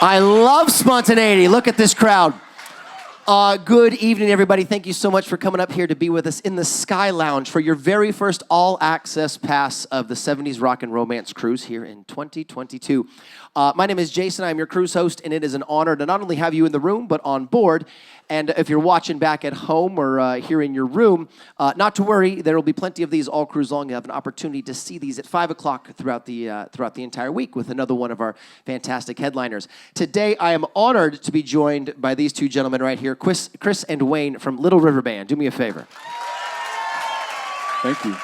I love spontaneity. Look at this crowd. Good evening, everybody. Thank you so much for coming up here to be with us in the Sky Lounge for your very first all-access pass of the 70s Rock and Romance Cruise here in 2022. My name is Jason. I'm your cruise host, and it is an honor to not only have you in the room, but on board. And if you're watching back at home or here in your room, not to worry, there will be plenty of these all cruise long. You have an opportunity to see these at 5 o'clock throughout the entire week with another one of our fantastic headliners. Today, I am honored to be joined by these two gentlemen right here, Chris and Wayne from Little River Band. Do me a favor. Thank you.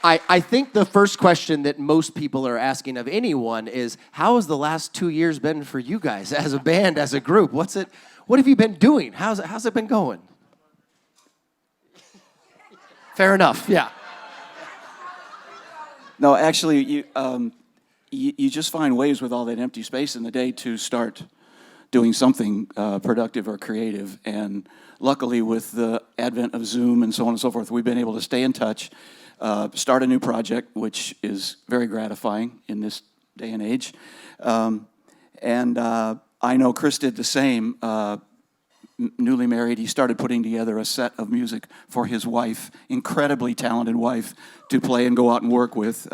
I think the first question that most people are asking of anyone is, how has the last 2 years been for you guys as a band, as a group? What have you been doing? How's it been going? Fair enough, yeah. No, actually, you just find ways with all that empty space in the day to start doing something productive or creative. And luckily, with the advent of Zoom and so on and so forth, we've been able to stay in touch, start a new project, which is very gratifying in this day and age. And I know Chris did the same. Newly married, he started putting together a set of music for his wife, incredibly talented wife, to play and go out and work with.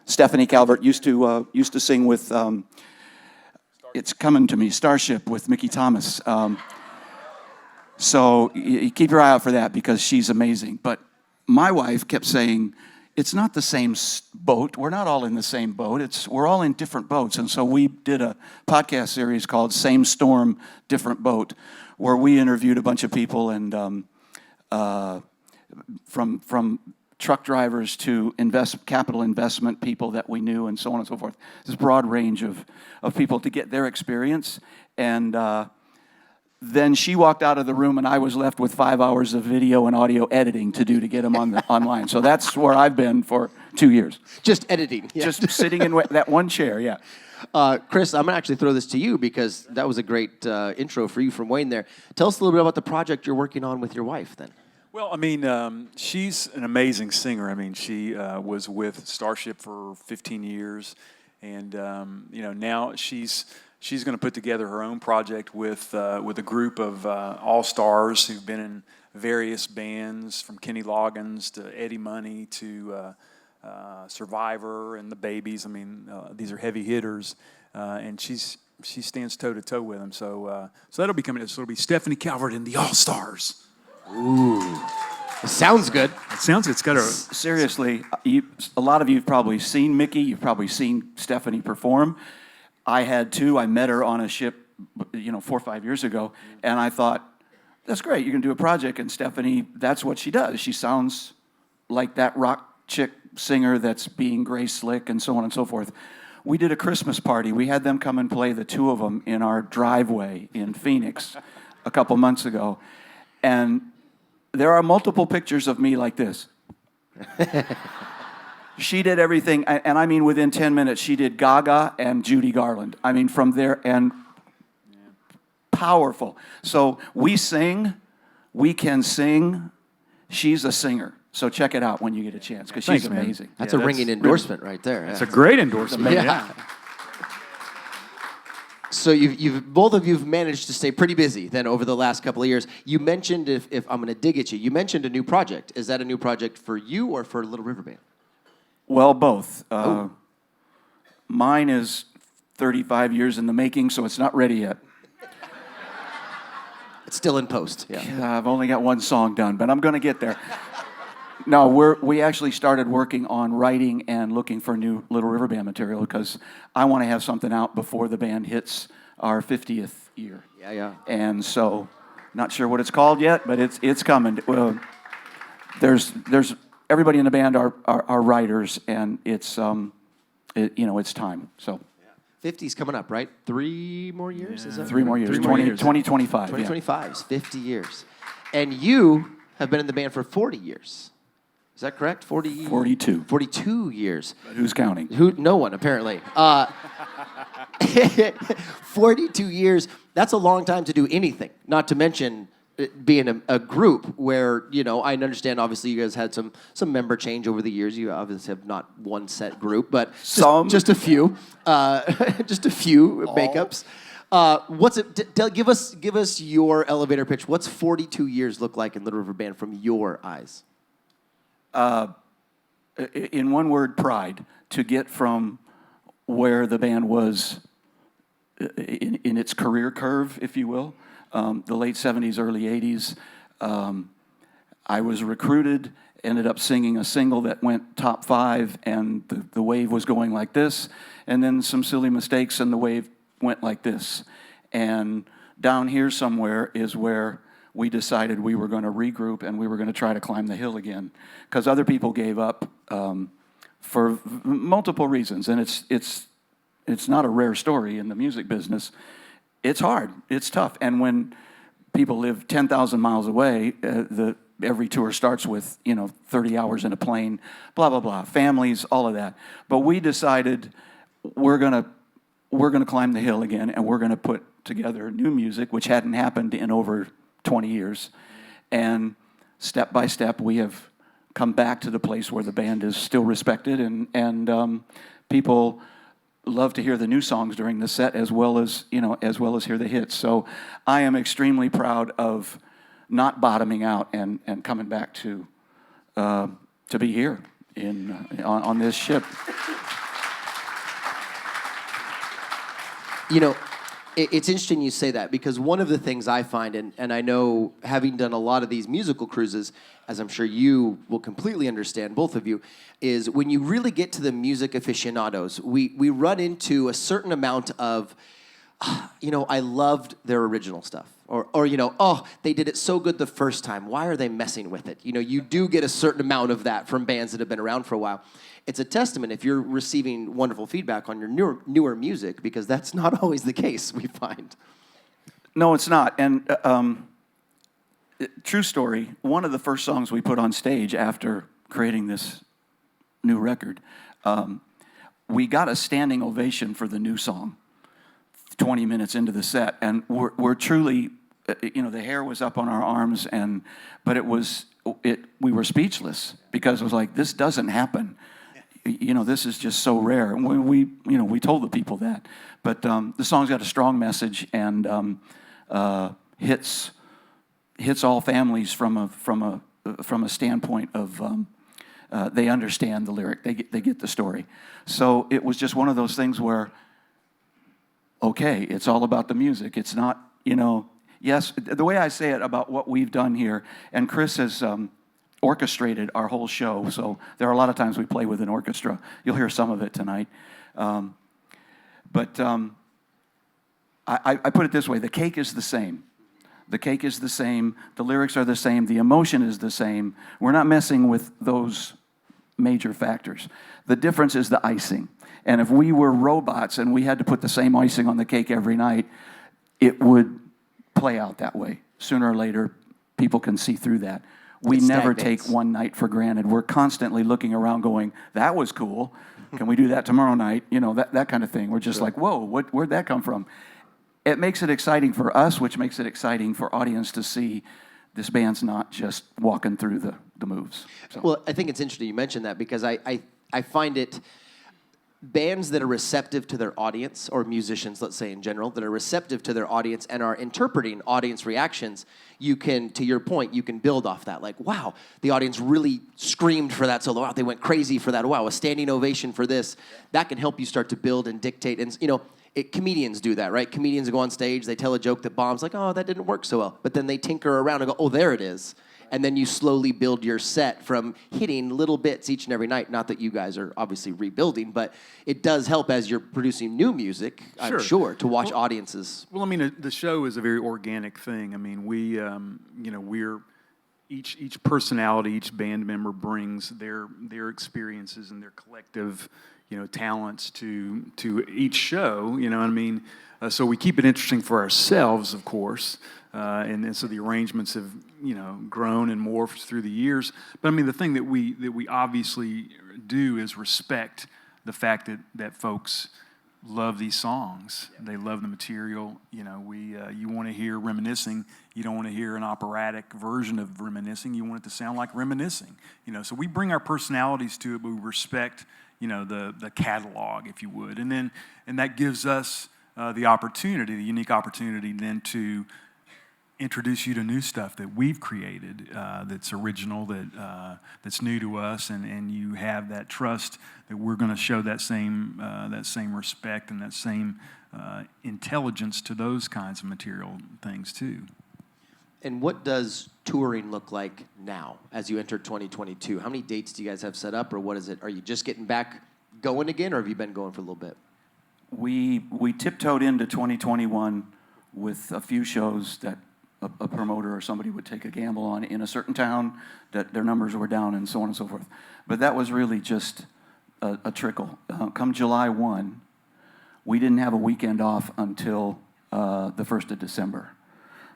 Stephanie Calvert used to sing with, it's coming to me, Starship with Mickey Thomas. So you keep your eye out for that because she's amazing. But my wife kept saying, it's not the same boat. We're not all in the same boat. We're all in different boats. And so we did a podcast series called Same Storm, Different Boat, where we interviewed a bunch of people and from truck drivers to capital investment people that we knew and so on and so forth. This broad range of people to get their experience. And then she walked out of the room and I was left with 5 hours of video and audio editing to do to get them online. So that's where I've been for 2 years. Just editing. Yeah. Just sitting in that one chair, yeah. Chris, I'm going to actually throw this to you because that was a great intro for you from Wayne there. Tell us a little bit about the project you're working on with your wife then. Well, I mean, she's an amazing singer. I mean, she was with Starship for 15 years, and now she's going to put together her own project with a group of all-stars who've been in various bands, from Kenny Loggins to Eddie Money to Survivor and the Babies. I mean, these are heavy hitters, and she stands toe-to-toe with them. So that'll be coming. So it'll be Stephanie Calvert and the All-Stars. Ooh, it sounds good. It's got a... Seriously, a lot of you have probably seen Mickey. You've probably seen Stephanie perform. I had too. I met her on a ship, 4 or 5 years ago, and I thought, that's great. You're going to do a project, and Stephanie, that's what she does. She sounds like that rock chick singer that's being Grace Slick and so on and so forth. We did a Christmas party. We had them come and play, the two of them, in our driveway in Phoenix a couple months ago, and there are multiple pictures of me like this. She did everything, and I mean within 10 minutes, she did Gaga and Judy Garland. I mean, from there, and powerful. So we can sing. She's a singer. So check it out when you get a chance, because she's amazing. That's a ringing endorsement right there. It's a great endorsement. Yeah. So both of you've managed to stay pretty busy then over the last couple of years. You mentioned, if I'm going to dig at you, you mentioned a new project. Is that a new project for you or for Little River Band? Well, both. Mine is 35 years in the making, so it's not ready yet. It's still in post. Yeah. I've only got one song done, but I'm going to get there. No, we actually started working on writing and looking for new Little River Band material because I want to have something out before the band hits our 50th year. Yeah. And so, not sure what it's called yet, but it's coming. Well, there's everybody in the band are writers, and it's time. So. 50's coming up, right? 3 more years? Yeah. Is that 3 more years. 2025. 2025 is 50 years. And you have been in the band for 40 years. Is that correct? 42. 42 years. But who's counting? No one, apparently. 42 years, that's a long time to do anything, not to mention being a group where, I understand obviously you guys had some member change over the years. You obviously have not one set group, but just a few, just a few makeups. What's it? Give us your elevator pitch. What's 42 years look like in Little River Band from your eyes? In one word, pride. To get from where the band was in its career curve, if you will, the late 70s, early 80s. I was recruited, ended up singing a single that went top 5, and the wave was going like this, and then some silly mistakes, and the wave went like this. And down here somewhere is where we decided we were going to regroup and we were going to try to climb the hill again, because other people gave up for multiple reasons, and it's not a rare story in the music business. It's hard, it's tough, and when people live 10,000 miles away, every tour starts with 30 hours in a plane, blah blah blah, families, all of that. But we decided we're gonna climb the hill again, and we're gonna put together new music, which hadn't happened in over 20 years, and step by step we have come back to the place where the band is still respected, and people love to hear the new songs during the set as well as hear the hits. So I am extremely proud of not bottoming out and coming back to be here on this ship. It's interesting you say that, because one of the things I find, and I know having done a lot of these musical cruises, as I'm sure you will completely understand, both of you, is when you really get to the music aficionados, we run into a certain amount of, I loved their original stuff. Or oh, they did it so good the first time. Why are they messing with it? You do get a certain amount of that from bands that have been around for a while. It's a testament if you're receiving wonderful feedback on your newer music, because that's not always the case, we find. No, it's not. And true story, one of the first songs we put on stage after creating this new record, we got a standing ovation for the new song 20 minutes into the set. And we're truly, the hair was up on our arms, but we were speechless, because it was like, this doesn't happen. This is just so rare. And we told the people that. But the song's got a strong message, and hits all families from a standpoint of they understand the lyric, they get the story. So it was just one of those things where, okay, it's all about the music. It's not, yes, the way I say it about what we've done here, and Chris has orchestrated our whole show, so there are a lot of times we play with an orchestra. You'll hear some of it tonight. But I put it this way, the cake is the same. The cake is the same, the lyrics are the same, the emotion is the same. We're not messing with those major factors. The difference is the icing. And if we were robots and we had to put the same icing on the cake every night, it would play out that way. Sooner or later, people can see through that. We never take one night for granted. We're constantly looking around going, that was cool. Can we do that tomorrow night? That kind of thing. We're just like, whoa, where'd that come from? It makes it exciting for us, which makes it exciting for audience to see this band's not just walking through the moves. So. Well, I think it's interesting you mentioned that, because I find it, bands that are receptive to their audience, or musicians, let's say in general, that are receptive to their audience and are interpreting audience reactions, you can, to your point, you can build off that. Like, wow, the audience really screamed for that solo. Wow, they went crazy for that. Wow, a standing ovation for this. That can help you start to build and dictate. And, comedians do that, right? Comedians go on stage, they tell a joke that bombs, like, oh, that didn't work so well. But then they tinker around and go, oh, there it is. And then you slowly build your set from hitting little bits each and every night. Not that you guys are obviously rebuilding, but it does help as you're producing new music, I'm sure, to watch audiences. Well, I mean, the show is a very organic thing. I mean, we're each personality, each band member brings their experiences and their collective, talents to each show. You know what I mean? So we keep it interesting for ourselves, of course. And so the arrangements have, grown and morphed through the years. But I mean, the thing that we obviously do is respect the fact that folks love these songs. They love the material. You know, you want to hear reminiscing. You don't want to hear an operatic version of reminiscing. You want it to sound like reminiscing. You know, so we bring our personalities to it, but we respect, you know, the catalog, if you would, and that gives us the unique opportunity then to introduce you to new stuff that we've created, that's original, that's new to us, and you have that trust that we're going to show that same respect and that same intelligence to those kinds of material things too. And what does touring look like now as you enter 2022? How many dates do you guys have set up, or what is it? Are you just getting back going again, or have you been going for a little bit? We tiptoed into 2021 with a few shows that a promoter or somebody would take a gamble on in a certain town that their numbers were down and so on and so forth. But that was really just a trickle. Come July 1, we didn't have a weekend off until the 1st of December.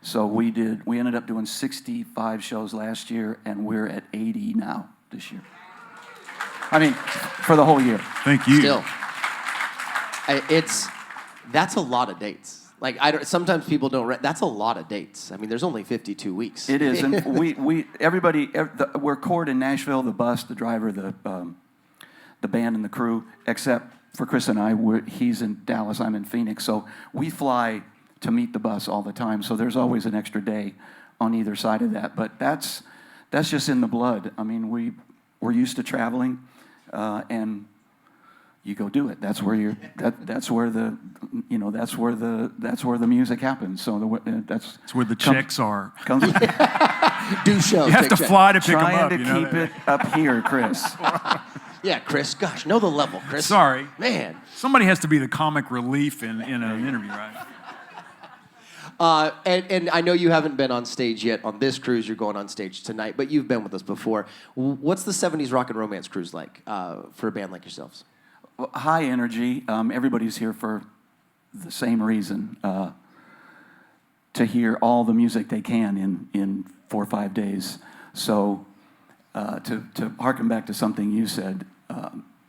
So we ended up doing 65 shows last year, and we're at 80 now this year. I mean, for the whole year. Thank you. Still, that's a lot of dates. Like, sometimes people don't. That's a lot of dates. I mean, there's only 52 weeks. It is, and we're cored in Nashville. The bus, the driver, the band, and the crew. Except for Chris and I, he's in Dallas. I'm in Phoenix. So we fly to meet the bus all the time. So there's always an extra day on either side of that. But that's just in the blood. I mean, we're used to traveling, and you go do it. That's where that's where the music happens. So that's where the checks are. Do shows. You have to fly to pick them up. Trying to keep it up here, Chris. Yeah, Chris. Gosh, know the level, Chris. Sorry, man. Somebody has to be the comic relief in an interview, right? And I know you haven't been on stage yet on this cruise. You're going on stage tonight, but you've been with us before. What's the 70s Rock and Romance cruise like for a band like yourselves? High energy. Everybody's here for the same reason, to hear all the music they can in 4 or 5 days. So to harken back to something you said,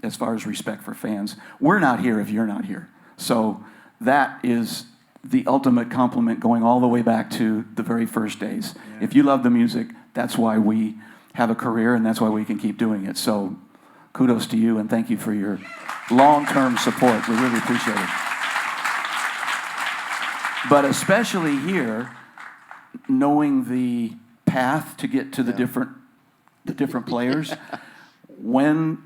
as far as respect for fans, we're not here if you're not here. So that is the ultimate compliment, going all the way back to the very first days. Yeah. If you love the music, that's why we have a career, and that's why we can keep doing it. So kudos to you, and thank you for your long-term support. We really appreciate it. But especially here, knowing the path to get to the different players, when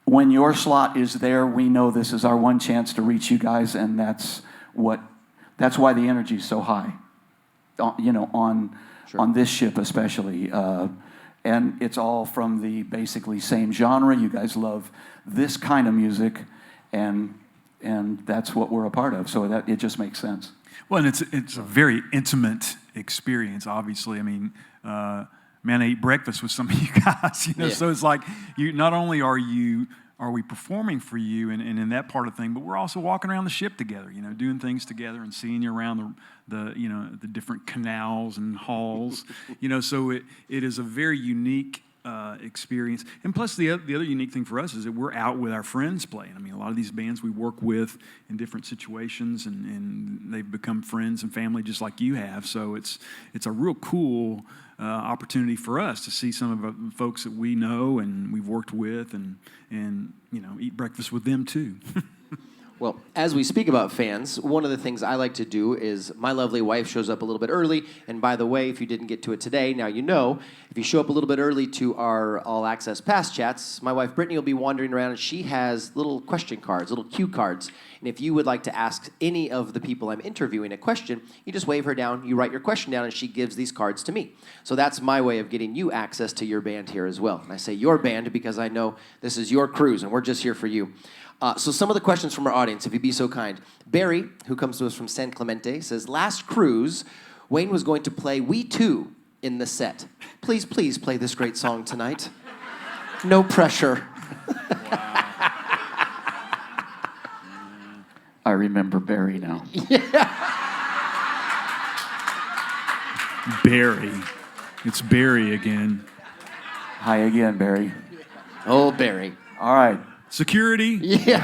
your slot is there, we know this is our one chance to reach you guys, and that's why the energy is so high. On this ship especially. And it's all from the basically same genre. You guys love this kind of music, and that's what we're a part of. So that it just makes sense. Well, and it's a very intimate experience. Obviously, I mean, man, I ate breakfast with some of you guys. Yeah. So it's like you. Not only are we performing for you and in that part of the thing, but we're also walking around the ship together. Doing things together and seeing you around the different canals and halls. So it is a very unique experience. And plus, the other unique thing for us is that we're out with our friends playing. I mean, a lot of these bands we work with in different situations, and they've become friends and family just like you have. So it's a real cool opportunity for us to see some of the folks that we know and we've worked with, and eat breakfast with them too. Well, as we speak about fans, one of the things I like to do is my lovely wife shows up a little bit early. And by the way, if you didn't get to it today, now you know. If you show up a little bit early to our all-access pass chats, my wife Brittany will be wandering around, and she has little question cards, little cue cards. And if you would like to ask any of the people I'm interviewing a question, you just wave her down, you write your question down, and she gives these cards to me. So that's my way of getting you access to your band here as well. And I say your band because I know this is your cruise, and we're just here for you. So some of the questions from our audience, if you'd be so kind. Barry, who comes to us from San Clemente, says, last cruise, Wayne was going to play We Too in the set. Please play this great song tonight. No pressure. I remember Barry now. Barry. It's Barry again. Hi again, Barry. Oh, Barry. All right. Security? Yeah.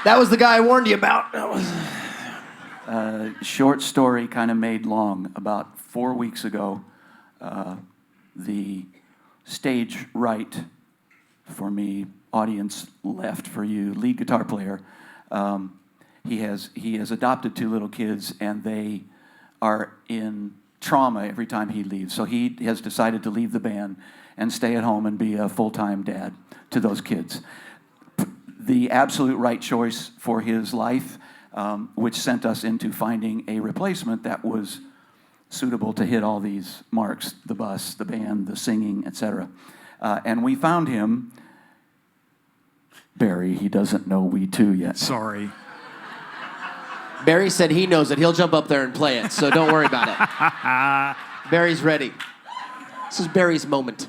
That was the guy I warned you about. Short story kind of made long. About 4 weeks ago, the stage right for me, audience left for you, lead guitar player, he has adopted 2 little kids, and they are in trauma every time he leaves. So he has decided to leave the band and stay at home and be a full-time dad to those kids. The absolute right choice for his life, which sent us into finding a replacement that was suitable to hit all these marks: the bus, the band, the singing, etc. And we found him. Barry, he doesn't know We Too yet. Sorry. Barry said he knows it. He'll jump up there and play it, so don't worry about it. Barry's ready. This is Barry's moment.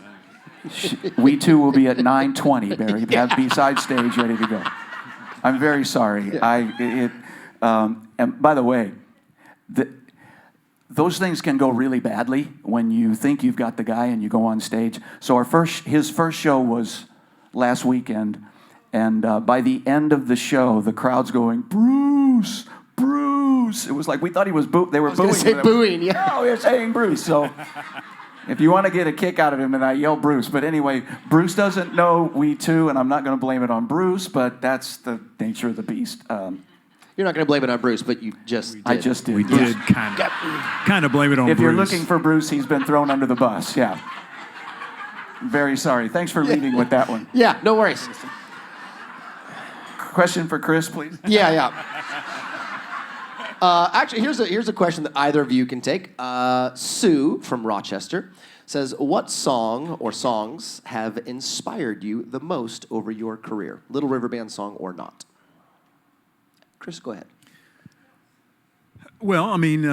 We Too will be at 9:20, Barry. Have B-side stage ready to go. I'm very sorry. And by the way, those things can go really badly when you think you've got the guy and you go on stage. So his first show was last weekend, and by the end of the show, the crowd's going, Bruce, Bruce. It was like we thought he was they were booing. Say booing, yeah. No, we were saying Bruce. So if you want to get a kick out of him, then I yell Bruce. But anyway, Bruce doesn't know We Too, and I'm not going to blame it on Bruce, but that's the nature of the beast. You're not going to blame it on Bruce, but you just did. I just did. We did kind of blame it on Bruce. If you're looking for Bruce, he's been thrown under the bus. Yeah. Very sorry. Thanks for leading with that one. Yeah, no worries. Question for Chris, please. Yeah. Actually, here's a question that either of you can take. Sue from Rochester says, what song or songs have inspired you the most over your career? Little River Band song or not? Chris, go ahead. Well, I mean,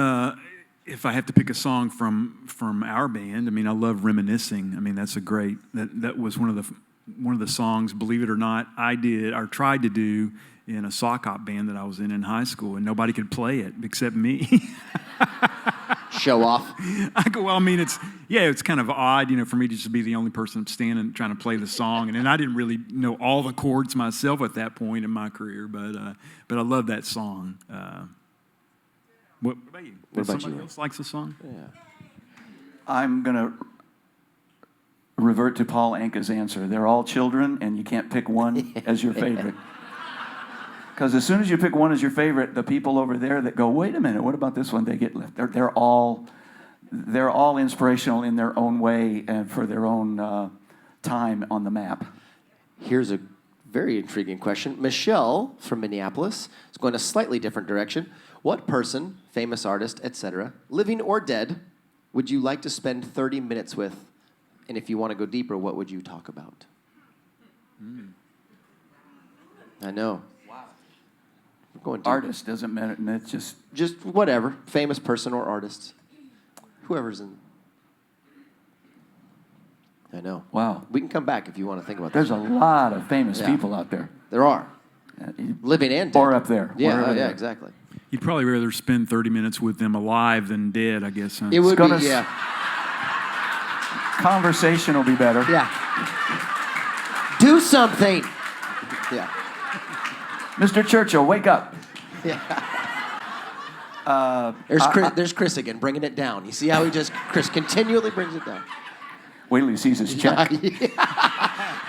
if I have to pick a song from our band, I mean, I love Reminiscing. I mean, that's a great, that was one of the songs, believe it or not, I did or tried to do in a sock hop band that I was in high school, and nobody could play it except me. Show off. I go, well, I mean, it's kind of odd, for me to just be the only person standing trying to play the song, and I didn't really know all the chords myself at that point in my career, but I love that song. What about you? What about somebody you? else likes the song? Yeah. I'm going to revert to Paul Anka's answer. They're all children, and you can't pick one as your favorite. Because as soon as you pick one as your favorite, the people over there that go, wait a minute, what about this one? They get left. They're all inspirational in their own way and for their own time on the map. Here's a very intriguing question. Michelle from Minneapolis is going a slightly different direction. What person, famous artist, etc., living or dead, would you like to spend 30 minutes with? And if you want to go deeper, what would you talk about? I know. Wow. We're going deeper. Artist doesn't matter, and it's Just whatever, famous person or artist. Whoever's in. I know. Wow. We can come back if you want to think about that. There's a lot of famous people out there. There are. Living and dead. Or up there. Yeah, yeah, exactly. You'd probably rather spend 30 minutes with them alive than dead, I guess. Huh? It would be, yeah. Conversation will be better. Yeah. Do something. Yeah. Mr. Churchill, wake up. Yeah. There's Chris again, bringing it down. You see how Chris continually brings it down. Wait till he sees his check.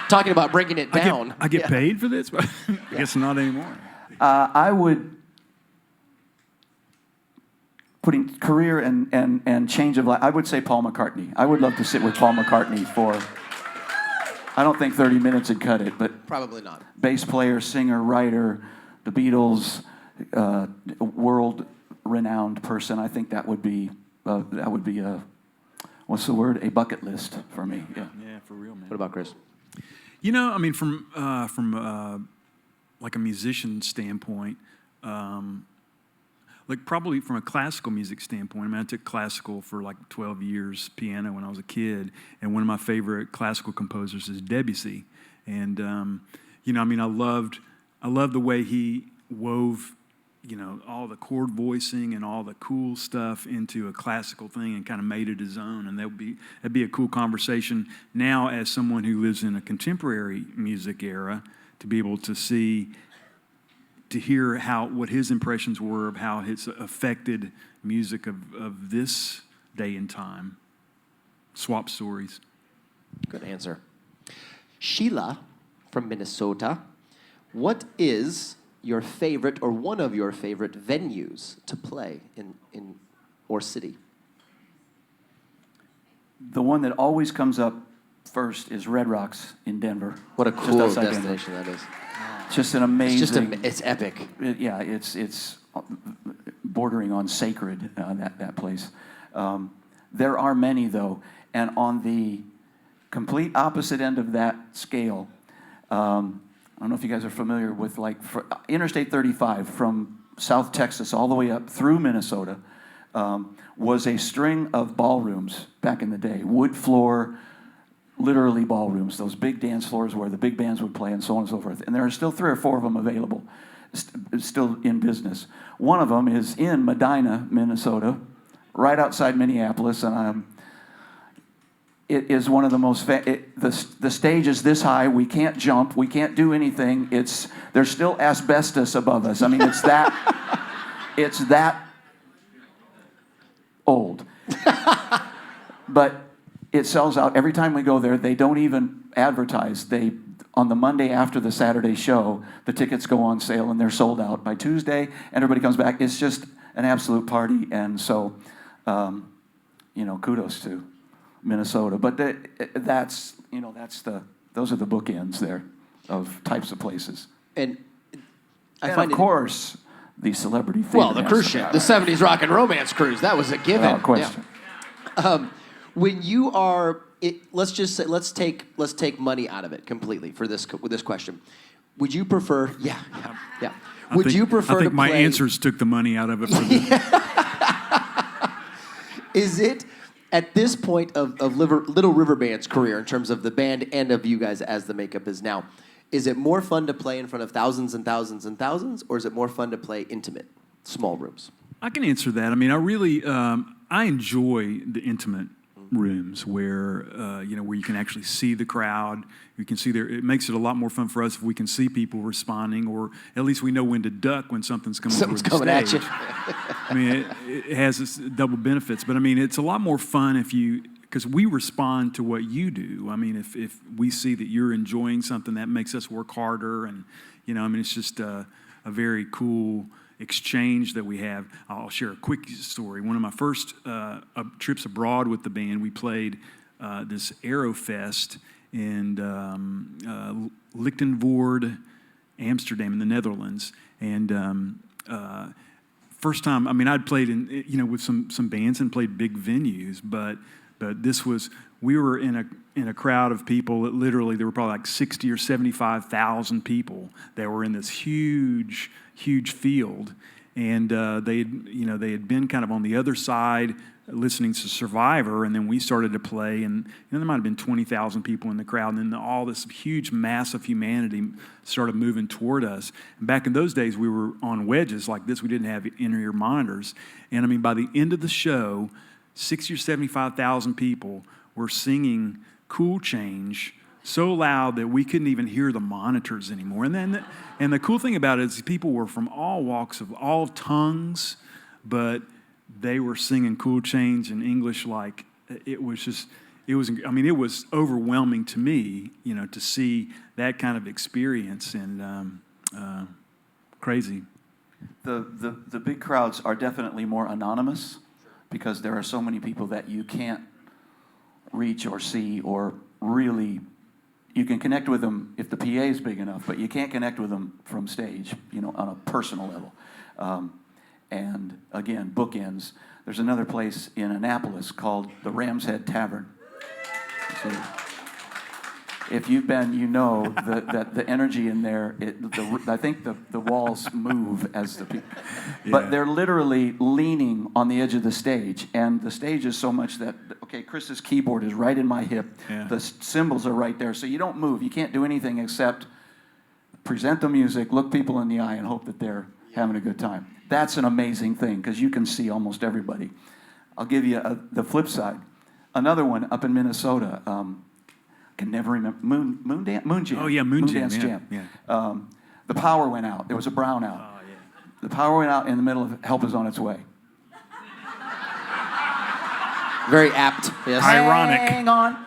Talking about bringing it down. I get paid for this, but I guess not anymore. I would, putting career and change of life, I would say Paul McCartney. I would love to sit with Paul McCartney for, I don't think 30 minutes would cut it, but Probably not. bass player, singer, writer, the Beatles, world-renowned person. I think that would be a, what's the word? A bucket list for me. Yeah. Yeah, for real, man. What about Chris? I mean, from like a musician standpoint, like probably from a classical music standpoint, I mean, I took classical for like 12 years, piano when I was a kid, and one of my favorite classical composers is Debussy. And, I mean, I loved the way he wove, all the chord voicing and all the cool stuff into a classical thing and kind of made it his own. And that'd be a cool conversation now as someone who lives in a contemporary music era to be able to see, to hear what his impressions were of how it's affected music of this day and time. Swap stories. Good answer. Sheila from Minnesota, what is your favorite or one of your favorite venues to play in or city? The one that always comes up first is Red Rocks in Denver. What a just cool outside destination Denver. that is. It's just an amazing. It's epic. It's bordering on sacred, that place. There are many, though, and on the complete opposite end of that scale, I don't know if you guys are familiar with Interstate 35 from South Texas all the way up through Minnesota, was a string of ballrooms back in the day, wood floor, literally ballrooms, those big dance floors where the big bands would play and so on and so forth. And there are still 3 or 4 of them available, still in business. One of them is in Medina, Minnesota, right outside Minneapolis, and it is one of the most. The stage is this high. We can't jump. We can't do anything. There's still asbestos above us. I mean, it's that old. But it sells out every time we go there. They don't even advertise. On the Monday after the Saturday show, the tickets go on sale and they're sold out by Tuesday. Everybody comes back. It's just an absolute party, and so kudos to Minnesota. But those are the bookends there of types of places. And of course, the celebrity theater. Well, the cruise ship, the 70s rock and romance cruise, that was a given. Without question. Yeah. When you are, let's just say, let's take money out of it completely for this question. Would you prefer? Yeah. Would you prefer I think to my play, answers took the money out of it. For Is it at this point of Little River Band's career, in terms of the band and of you guys as the makeup is now, is it more fun to play in front of thousands and thousands and thousands, or is it more fun to play intimate, small rooms? I can answer that. I mean, I really I enjoy the intimate rooms where where you can actually see the crowd. You can see it makes it a lot more fun for us if we can see people responding, or at least we know when to duck when something's coming toward the stage. At you. I mean, it has its double benefits, but I mean, it's a lot more fun because we respond to what you do. I mean, if we see that you're enjoying something, that makes us work harder, and it's just a very cool exchange that we have. I'll share a quick story. One of my first trips abroad with the band, we played this Aerofest in Lichtenvoorde, Amsterdam in the Netherlands. And first time, I mean, I'd played with some bands and played big venues, but this was, we were in a crowd of people that literally, there were probably like 60 or 75,000 people that were in this huge field, and they had been kind of on the other side listening to Survivor, and then we started to play, and there might have been 20,000 people in the crowd, and then all this huge mass of humanity started moving toward us. And back in those days, we were on wedges like this. We didn't have in-ear monitors, and I mean, by the end of the show, 60 or 75,000 people were singing Cool Change so loud that we couldn't even hear the monitors anymore. And the cool thing about it is people were from all walks of all tongues, but they were singing Cool Change in English like it was overwhelming to me, to see that kind of experience, and crazy. The big crowds are definitely more anonymous because there are so many people that you can't reach or see or really. You can connect with them if the PA is big enough, but you can't connect with them from stage, on a personal level. And again, bookends. There's another place in Annapolis called the Ram's Head Tavern. So if you've been, that the energy in there. I think the walls move as the people, but they're literally leaning on the edge of the stage, and the stage is so much that Chris's keyboard is right in my hip. Yeah. The cymbals are right there, so you don't move. You can't do anything except present the music, look people in the eye, and hope that they're having a good time. That's an amazing thing because you can see almost everybody. I'll give you the flip side. Another one up in Minnesota. Can never remember Moon Jam. Oh yeah, Moon Jam. Dance Jam. Yeah. The power went out. There was a brownout. Oh, yeah. The power went out in the middle of Help Is On Its Way. Very apt. Yes. Ironic. Hang on.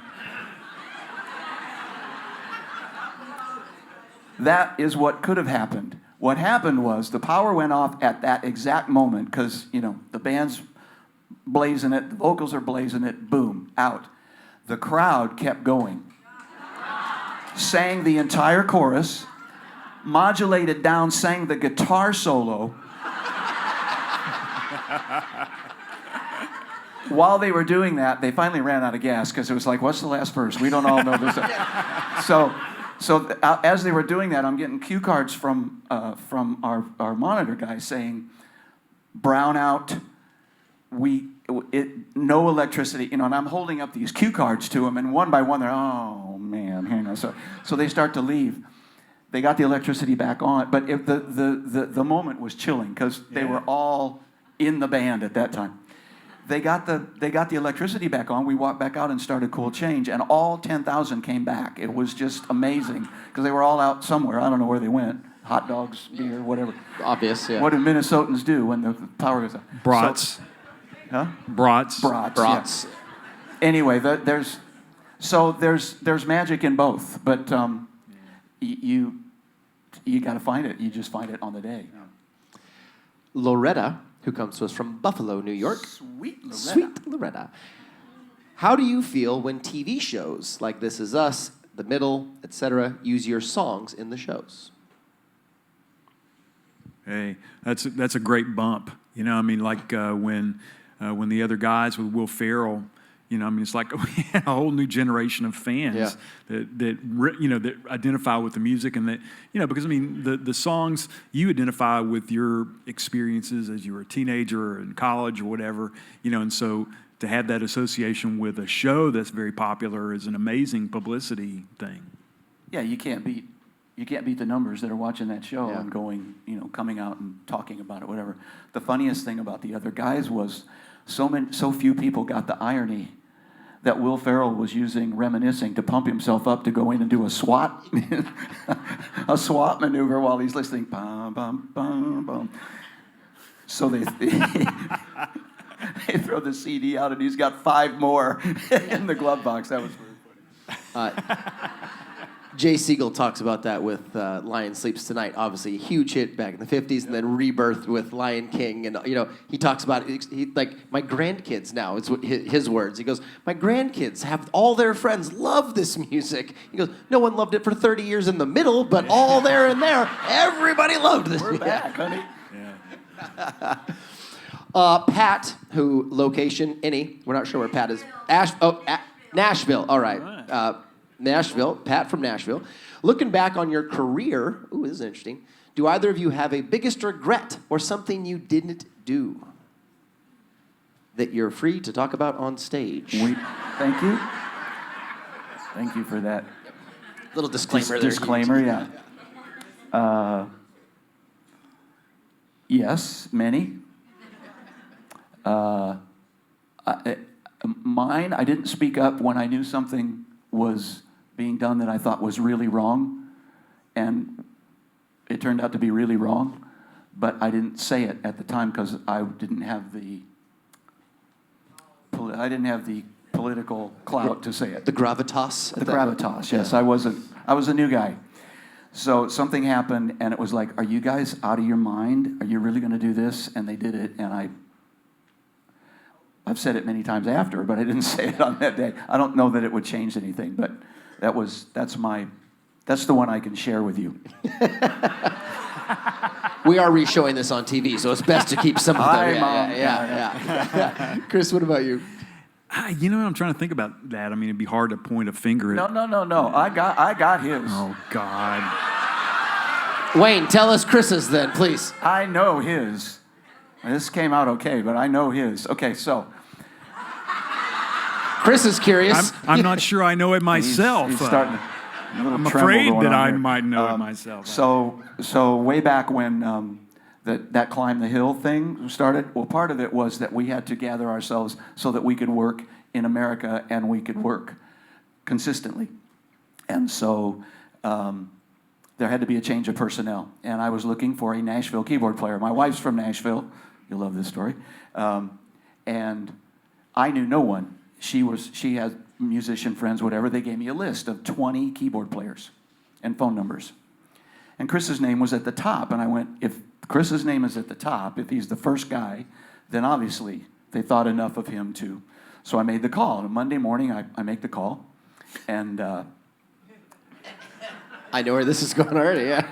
That is what could have happened. What happened was the power went off at that exact moment because, the band's blazing it, the vocals are blazing it, boom, out. The crowd kept going. Sang the entire chorus, modulated down, sang the guitar solo. While they were doing that, they finally ran out of gas because it was like, what's the last verse? We don't all know this. So as they were doing that, I'm getting cue cards from our monitor guy saying, brownout, no electricity, and I'm holding up these cue cards to them, and one by one they're, oh man, hang on. So they start to leave. They got the electricity back on, but the moment was chilling because they were all in the band at that time. They got the electricity back on. We walked back out and started Cool Change, and all 10,000 came back. It was just amazing because they were all out somewhere. I don't know where they went. Hot dogs, beer, whatever. Obvious, yeah. What do Minnesotans do when the power goes out? Brats. Huh? Brats. Brats. Yeah. Anyway, there's magic in both, but you got to find it. You just find it on the day. Loretta, who comes to us from Buffalo, New York. Sweet Loretta. Sweet Loretta. How do you feel when TV shows like This Is Us, The Middle, etc., use your songs in the shows? Hey, that's a great bump. Like when the other guys with Will Ferrell, it's like we had a whole new generation of fans that identify with the music and that, because the songs you identify with your experiences as you were a teenager or in college or whatever, and so to have that association with a show that's very popular is an amazing publicity thing. Yeah, you can't beat the numbers that are watching that show and going, coming out and talking about it, whatever. The funniest thing about the other guys was so few people got the irony that Will Ferrell was using reminiscing to pump himself up to go in and do a SWAT maneuver while he's listening. Bum, bum, bum, bum. So they throw the CD out and he's got 5 more in the glove box. That was very funny. Jay Siegel talks about that with Lion Sleeps Tonight, obviously a huge hit back in the 50s, and then rebirth with Lion King. And, he talks about it, like, my grandkids now, it's his words. He goes, my grandkids have all their friends love this music. He goes, no one loved it for 30 years in the middle, but all there and there, everybody loved this. We're back, honey. Yeah. Pat, who, location, any, we're not sure where Pat is. Nashville, all right. Nashville, Pat from Nashville. Looking back on your career, ooh, this is interesting. Do either of you have a biggest regret or something you didn't do that you're free to talk about on stage? Thank you. Thank you for that. Little disclaimer there. Disclaimer, yeah. Yes, many. Mine, I didn't speak up when I knew something was being done that I thought was really wrong, and it turned out to be really wrong, but I didn't say it at the time because I didn't have the political clout to say it. The gravitas? The gravitas, yes. I was a new guy. So something happened, and it was like, are you guys out of your mind? Are you really going to do this? And they did it, and I've said it many times after, but I didn't say it on that day. I don't know that it would change anything, but that's the one I can share with you. We are re-showing this on TV, so it's best to keep some of them. Yeah. Chris, what about you? I'm trying to think about that. It'd be hard to point a finger at. No. I got his. Oh, God. Wayne, tell us Chris's then, please. I know his. This came out okay, but I know his. Okay, so. Chris is curious. I'm not sure I know it myself. He's starting I'm afraid that I might know it myself. So way back when that Climb the Hill thing started, well, part of it was that we had to gather ourselves so that we could work in America and we could work consistently. And so then there had to be a change of personnel, and I was looking for a Nashville keyboard player. My wife's from Nashville. You'll love this story. And I knew no one. She had musician friends, whatever. They gave me a list of 20 keyboard players and phone numbers. And Chris's name was at the top, and I went, if Chris's name is at the top, if he's the first guy, then obviously they thought enough of him too. So I made the call. And Monday morning, I make the call, and I know where this is going already, yeah.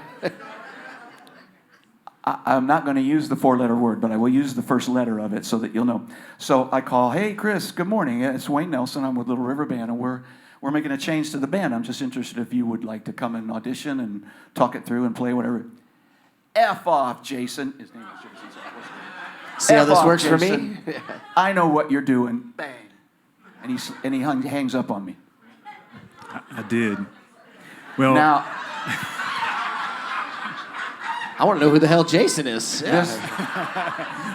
I'm not going to use the 4-letter word, but I will use the first letter of it so that you'll know. So I call, hey, Chris, good morning. It's Wayne Nelson. I'm with Little River Band, and we're making a change to the band. I'm just interested if you would like to come and audition and talk it through and play whatever. F off, Jason. His name is Jason. See how F this off, works for Jason. me? I know what you're doing. Bang. And he hangs up on me. I did. Well, Now, I want to know who the hell Jason is. Yeah. this,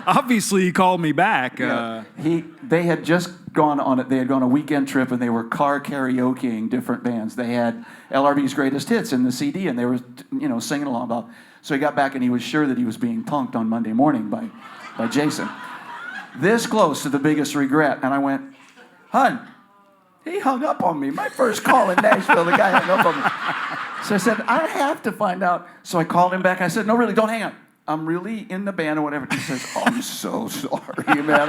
obviously he called me back. they had just gone on it. They had gone a weekend trip, and they were car karaokeing different bands. They had LRB's greatest hits in the CD, and they were, singing along about. So he got back, and he was sure that he was being punked on Monday morning by Jason. This close to the biggest regret, and I went, "Hun, he hung up on me. My first call in Nashville, the guy hung up on me." So I said, I have to find out. So I called him back. I said, no, really, don't hang up. I'm really in the band or whatever. He says, oh, I'm so sorry, man.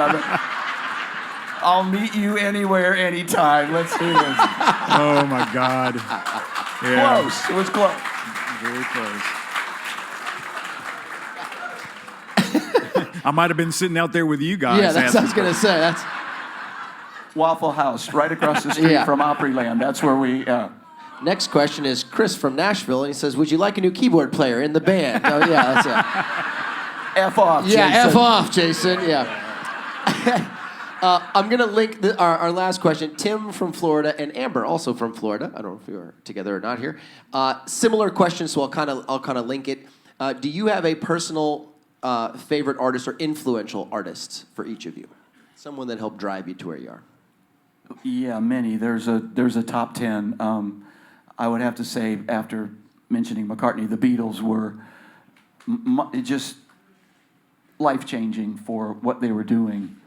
I'll meet you anywhere, anytime. Let's do this. Oh, my God. Yeah. Close. It was close. Very close. I might have been sitting out there with you guys. Yeah, that's what I was going to say. That's Waffle House, right across the street from Opryland. That's where we... Next question is Chris from Nashville, and he says, would you like a new keyboard player in the band? Oh, yeah, that's it. F off, Jason. Yeah, F off, Jason. Yeah. I'm going to link our last question. Tim from Florida and Amber, also from Florida. I don't know if you are together or not here. Similar question, so I'll kind of link it. Do you have a personal favorite artist or influential artist for each of you? Someone that helped drive you to where you are. Yeah, many. There's a top 10. I would have to say, after mentioning McCartney, the Beatles were just life-changing for what they were doing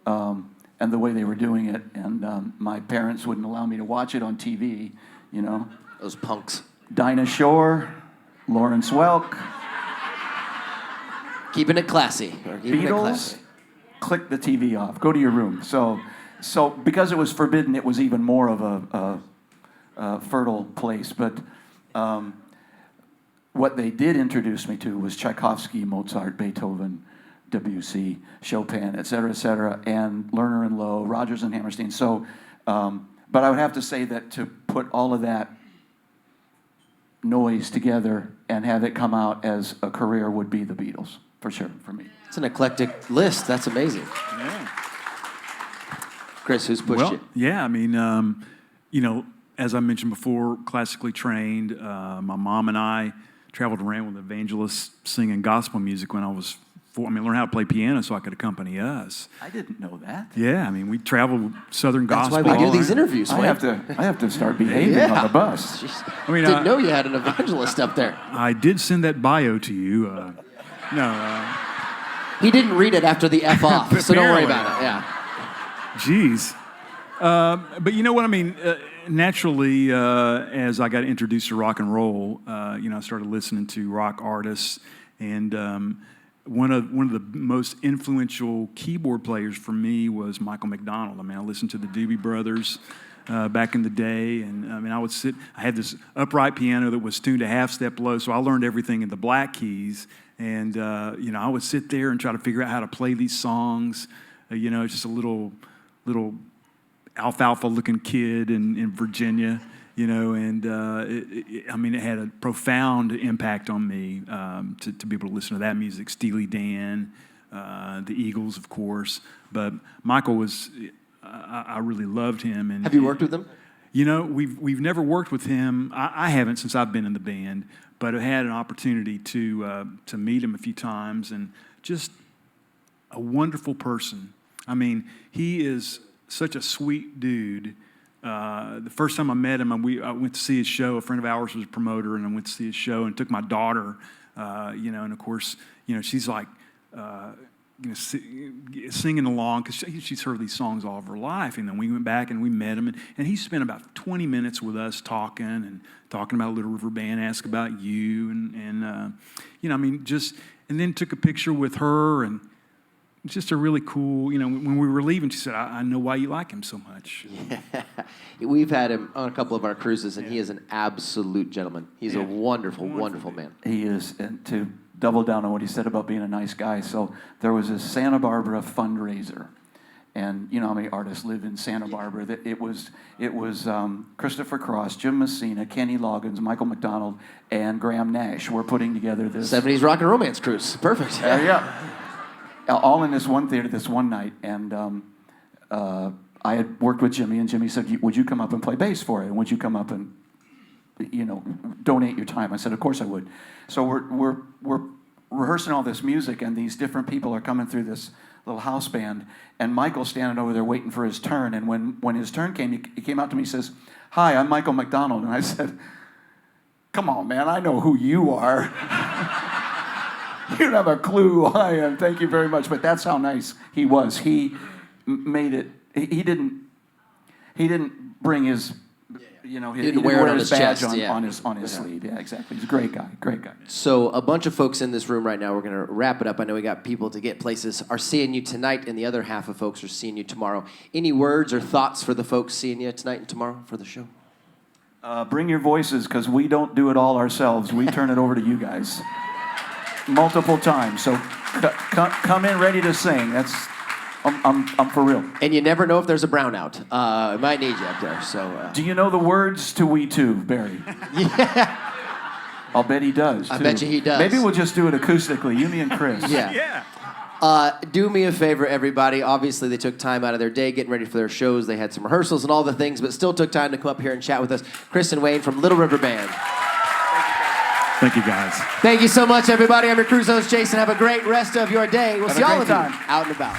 and the way they were doing it. And my parents wouldn't allow me to watch it on TV, Those punks. Dinah Shore, Lawrence Welk, Keeping it classy. Beatles, click the TV off. Go to your room. So because it was forbidden, it was even more of a fertile place. But what they did introduce me to was Tchaikovsky, Mozart, Beethoven, Debussy, Chopin, et cetera, and Lerner and Lowe, Rodgers and Hammerstein. So, but I would have to say that to put all of that noise together and have it come out as a career would be the Beatles, for sure, for me. It's an eclectic list. That's amazing. Yeah. Chris, who's pushed you? Yeah, I mean, as I mentioned before, classically trained. My mom and I traveled around with evangelists singing gospel music when I was 4. I mean, learned how to play piano so I could accompany us. I didn't know that. Yeah, I mean, we traveled Southern That's gospel. why we do all these around. interviews. I have to start behaving on the bus. Jeez. I mean, Didn't know you had an evangelist up there. I did send that bio to you. He didn't read it after the F off, so don't worry about it. Yeah. Geez. But you know what I mean? Naturally, as I got introduced to rock and roll, I started listening to rock artists, and one of the most influential keyboard players for me was Michael Mcdonald. I mean, I listened to the Doobie Brothers back in the day, and I mean, I had this upright piano that was tuned a half step low, so I learned everything in the black keys, and I would sit there and try to figure out how to play these songs. It's just a little alfalfa-looking kid in Virginia, and it had a profound impact on me to be able to listen to that music. Steely Dan, the Eagles, of course, but Michael was, I really loved him. And Have you worked with him? We've never worked with him. I haven't since I've been in the band, but I had an opportunity to meet him a few times, and just a wonderful person. I mean, he is such a sweet dude. the first time I met him, I went to see his show. A friend of ours was a promoter, and I went to see his show and took my daughter, and of course, she's like, singing along because she's heard these songs all of her life. And then we went back and we met him, and he spent about 20 minutes with us talking about Little River Band, asked about you, and then took a picture with her, and just a really cool, when we were leaving, she said, I know why you like him so much. Yeah. We've had him on a couple of our cruises, and he is an absolute gentleman. He's a wonderful, wonderful man. He is, and to double down on what he said about being a nice guy. So there was a Santa Barbara fundraiser, and you know how many artists live in Santa Barbara. It was Christopher Cross, Jim Messina, Kenny Loggins, Michael Mcdonald, and Graham Nash were putting together this 70s rock and romance cruise. Perfect. Yeah. All in this one theater this one night, and I had worked with Jimmy, and Jimmy said, "Would you come up and play bass for it? And would you come up and donate your time?" I said, "Of course I would." So we're rehearsing all this music, and these different people are coming through this little house band, and Michael's standing over there waiting for his turn. And when his turn came, he came out to me and says, "Hi, I'm Michael Mcdonald." And I said, "Come on, man, I know who you are." You don't have a clue who I am. Thank you very much. But that's how nice he was. He made it. He didn't bring his, he didn't wear his badge on his sleeve. Yeah, exactly. He's a great guy. Great guy. So a bunch of folks in this room right now. We're going to wrap it up. I know we got people to get places. Are seeing you tonight, and the other half of folks are seeing you tomorrow. Any words or thoughts for the folks seeing you tonight and tomorrow for the show? Bring your voices, because we don't do it all ourselves. We turn it over to you guys. Multiple times, so come in ready to sing. I'm for real. And you never know if there's a brownout. I might need you up there. So. Do you know the words to "We Too," Barry? Yeah. I'll bet he does. I bet you he does. Maybe we'll just do it acoustically, you, me, and Chris. Yeah. Do me a favor, everybody. Obviously, they took time out of their day getting ready for their shows. They had some rehearsals and all the things, but still took time to come up here and chat with us. Chris and Wayne from Little River Band. Thank you, guys. Thank you so much, everybody. I'm your cruise host, Jason. Have a great rest of your day. We'll see all of you time. out and about.